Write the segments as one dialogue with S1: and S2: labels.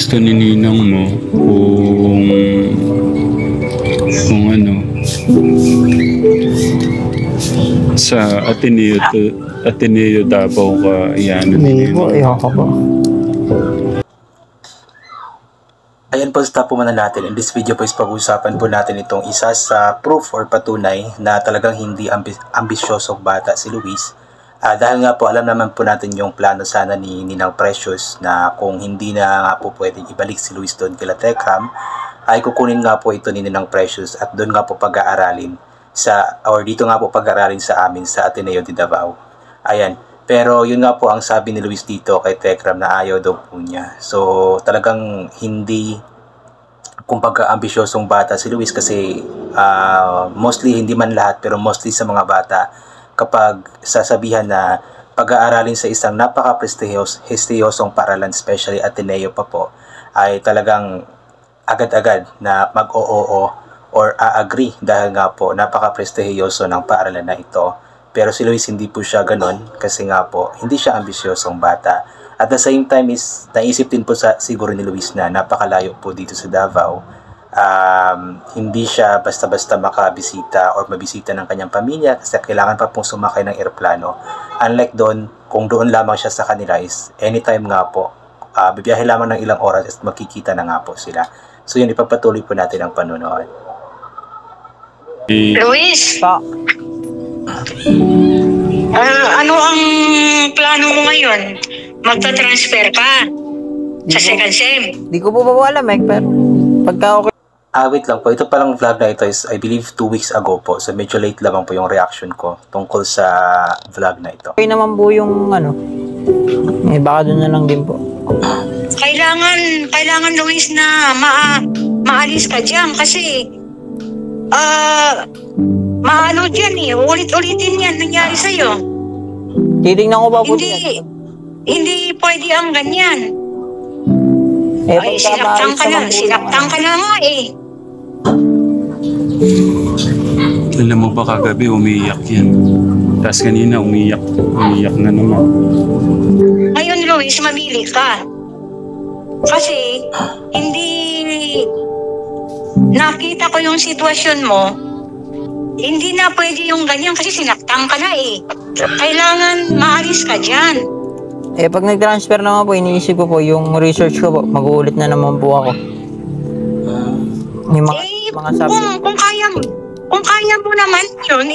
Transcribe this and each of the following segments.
S1: Gusto ni Ninang mo kung ano sa Ateneo Davao ka yan.
S2: Hindi po, ayoko po.
S3: Ayan po, stop po muna natin. In this video po is pag-usapan po natin itong isa sa proof or patunay na talagang hindi ambisyosong bata si Luis. Dahil nga po alam naman po natin yung plano sana ni Ninang Precious na kung hindi na nga po pwedeng ibalik si Luis doon kila Tekram, ay kukunin nga po ito ni Ninang Precious at doon nga po pag-aaralin dito nga po pag-aaralin sa amin sa Ateneo de Davao. Ayan. Pero yun nga po ang sabi ni Luis dito kay Tekram na ayaw daw po niya. So talagang hindi kumbaga ambisyosong bata si Luis kasi mostly, hindi man lahat, pero mostly sa mga bata, kapag sasabihan na pag-aaralin sa isang napaka-prestihiyosong paaralan, especially Ateneo pa po, ay talagang agad-agad na mag-oo or a-agree dahil nga po napaka-prestihiyoso ng paaralan na ito. Pero si Luis hindi po siya ganon kasi nga po hindi siya ambisyosong bata. At the same time is naisip din po siguro ni Luis na napakalayo po dito sa Davao. Hindi siya basta-basta makabisita or mabisita ng kanyang pamilya kasi kailangan pa pong sumakay ng eroplano. Unlike doon, kung doon lamang siya sa kanila is anytime nga po, bibiyahe lamang ng ilang oras at makikita na nga po sila. So yun, ipagpatuloy po natin ang panonood.
S4: Luis! Pa. Ano ang plano mo ngayon? Magta-transfer ka sa second sem?
S2: Di ko po alam pero pagka okay.
S3: Wait lang po, ito palang vlog na ito is I believe 2 weeks ago po. So medyo late lamang po yung reaction ko tungkol sa vlog na ito.
S2: Okay naman po yung baka doon na lang din po.
S4: Kailangan Luis na maalis ka dyan kasi maano dyan ulit-ulitin yan nangyari sa'yo.
S2: Titingnan ko ba po
S4: Hindi pwede ang ganyan. Ay, sinaktan ka na nga eh.
S1: Alam mo ba kagabi umiiyak yan. Tapos kanina umiiyak na naman.
S4: Ngayon Luis, mamili ka. Kasi hindi nakita ko yung sitwasyon mo. Hindi na pwede yung ganyan kasi sinaktan ka na eh. Kailangan maalis ka dyan.
S2: Pag nag-transfer naman po, iniisip ko po yung research ko po. Mag-uulit na naman po ako. Yung mga subject.
S4: Kung kaya mo naman yun,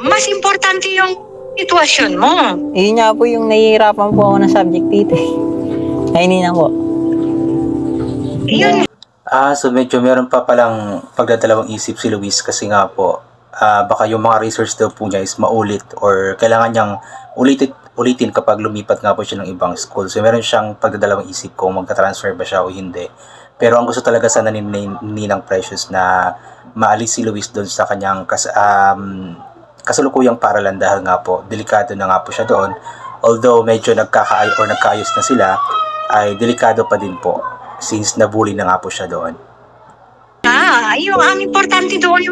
S4: mas importante yung sitwasyon mo.
S2: Yun nga po yung nahihirapan po ako ng subject dito. Ay, hindi na po.
S4: Yun.
S3: So medyo meron pa palang pagdadalawang isip si Luis kasi nga po, baka yung mga research daw po niya is maulit or kailangan niyang ulitin kapag lumipat nga po siya ng ibang school. So meron siyang pagdadalawang isip kung magka-transfer ba siya o hindi. Pero ang gusto talaga sana ni Ninang Precious na maalis si Luis doon sa kanyang kasalukuyang paaralan dahil nga po delikado na nga po siya doon. Although medyo nagkaayos na sila, ay delikado pa din po since nabully na nga po siya doon.
S4: Ang importante doon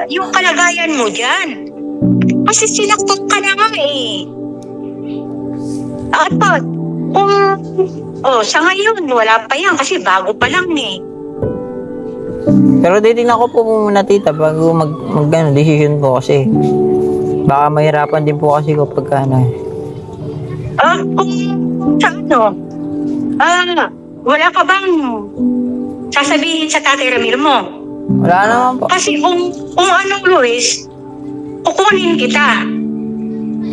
S4: yung kalagayan mo dyan. Kasi sinaktot ka na nga eh. At sa ngayon, wala pa yan kasi bago pa lang eh.
S2: Pero titignan ko po muna tita bago decision po kasi baka mahirapan din po kasi ko pagka
S4: wala ka bang sasabihin sa Tatay Ramiro mo?
S2: Wala naman po.
S4: Kasi kung anong Luis, kukunin kita.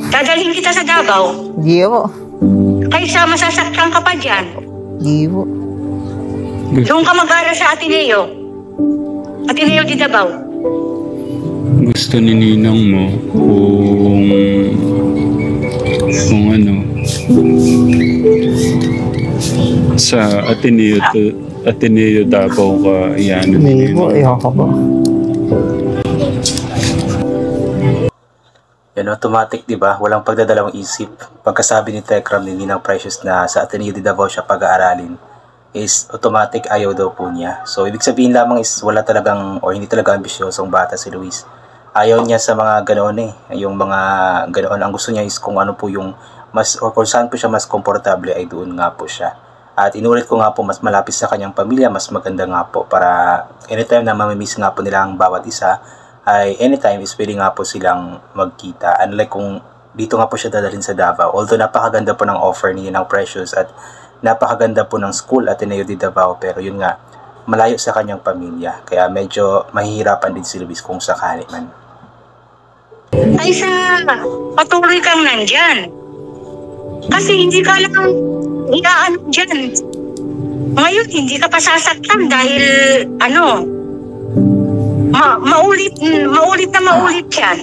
S4: Dadalhin kita sa Davao.
S2: Hindi po.
S4: Kaysa masasaktan ka pa dyan.
S2: Hindi po.
S4: Doon ka mag-aral sa Ateneo de Davao.
S1: Gusto ni Ninang mo kung sa Ateneo Davao ka yan.
S2: Hindi po, ayoko po.
S3: Yan, automatic, di ba? Walang pagdadalawang isip. Pagkasabi ni Tekram ni Ninang Precious na sa Ateneo de Davao siya pag-aaralin, is automatic ayaw daw po niya. So, ibig sabihin lamang is wala talagang, or hindi talaga ambisyosong bata si Luis. Ayaw niya sa mga ganoon eh. Yung mga ganoon, ang gusto niya is kung ano po yung mas, or kung saan po siya mas komportable ay doon nga po siya. At inulit ko nga po, mas malapit sa kanyang pamilya, mas maganda nga po para anytime na mamimiss nga po nila ang bawat isa, ay anytime is pwede nga po silang magkita. Unlike kung dito nga po siya dadalhin sa Davao. Although napakaganda po ng offer ni Ninang Precious at napakaganda po ng school at Ateneo de Davao, pero yun nga, malayo sa kanyang pamilya. Kaya medyo mahihirapan din si Luis kung sakali man.
S4: Ay sa patuloy kang nandyan. Kasi hindi ka lang iaano dyan. Ngayon, hindi ka pa sasaktan dahil maulit na maulit yan.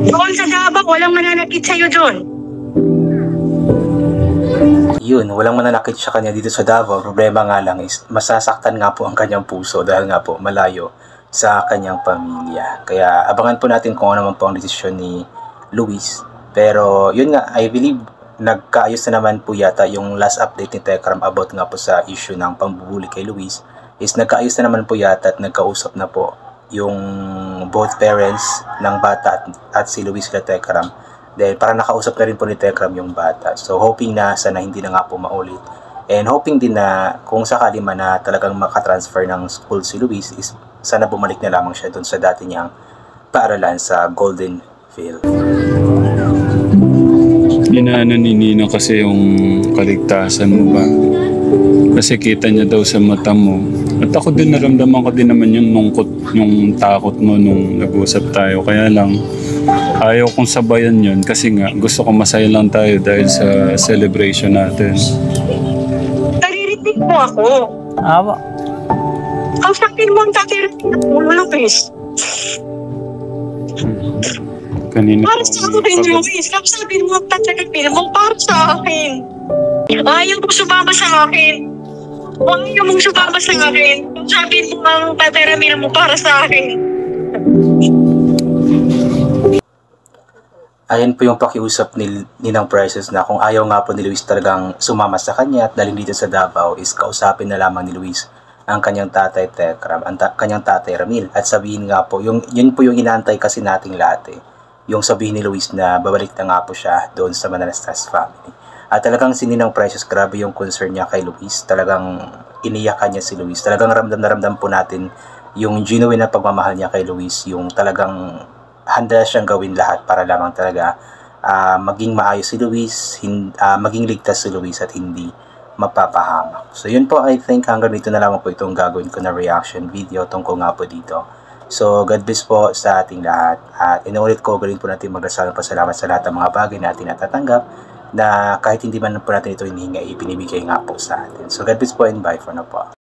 S4: Doon sa Davao, walang mananakit sa'yo doon.
S3: Yun, walang mananakit sa kanya dito sa Davao. Problema nga lang is masasaktan nga po ang kanyang puso dahil nga po malayo sa kanyang pamilya. Kaya abangan po natin kung ano naman po ang desisyon ni Luis. Pero yun nga, I believe nagkaayos na naman po yata yung last update ni Tekram about nga po sa issue ng pambubuli kay Luis. Is nagkaayos na naman po yata at nagkausap na po yung both parents ng bata at si Luis kay Tekram. Dahil para nakausap na rin po ni Tekram yung bata. So hoping na sana hindi na nga po maulit. And hoping din na kung sakali man na talagang makatransfer ng school si Luis is sana bumalik na lamang siya doon sa dati niyang paaralan sa Golden Vale.
S1: Inaano ni Nina kasi yung kaligtasan mo ba? Kasi kita niya daw sa mata mo. At ako din naramdaman ko din naman yung lungkot, yung takot mo nung nag-usap tayo. Kaya lang, ayaw kong sabayan yun kasi nga gusto ko masaya lang tayo dahil sa celebration natin.
S4: Naririnig mo ako.
S2: Awa.
S4: Kausapin mo ang tatirinig ng ulo, Luis.
S1: Kanina
S4: Para sa akin, Luis. Kausapin mo ang tatirinig mo para sa akin. Ayaw mo sumama sa akin. Ayaw mong sumama sa akin. Kausapin mo ang tatirinig mo para sa akin.
S3: Ayan po yung pakiusap ni Ninang Precious na kung ayaw nga po ni Luis talagang sumama sa kanya at dalhin dito sa Davao is kausapin na lamang ni Luis ang kanyang tatay Tekram, kanyang tatay Ramil. At sabihin nga po, yun po yung inaantay kasi nating lahat eh. Yung sabihin ni Luis na babalik na nga po siya doon sa Manalastas family. At talagang si Ninang Precious, grabe yung concern niya kay Luis. Talagang iniyakan niya si Luis. Talagang ramdam na ramdam po natin yung genuine na pagmamahal niya kay Luis. Yung talagang handa siyang gawin lahat para lamang talaga maging maayos si Luis, maging ligtas si Luis at hindi mapapahamak. So yun po, I think hanggang dito na lamang po itong gagawin ko na reaction video tungkol nga po dito. So God bless po sa ating lahat. At inuulit ko, galing po natin magdasal ng pasalamat sa lahat ng mga bagay na ating natatanggap na kahit hindi man po natin ito hinihinga, ibinibigay nga po sa atin. So God bless po and bye for now po.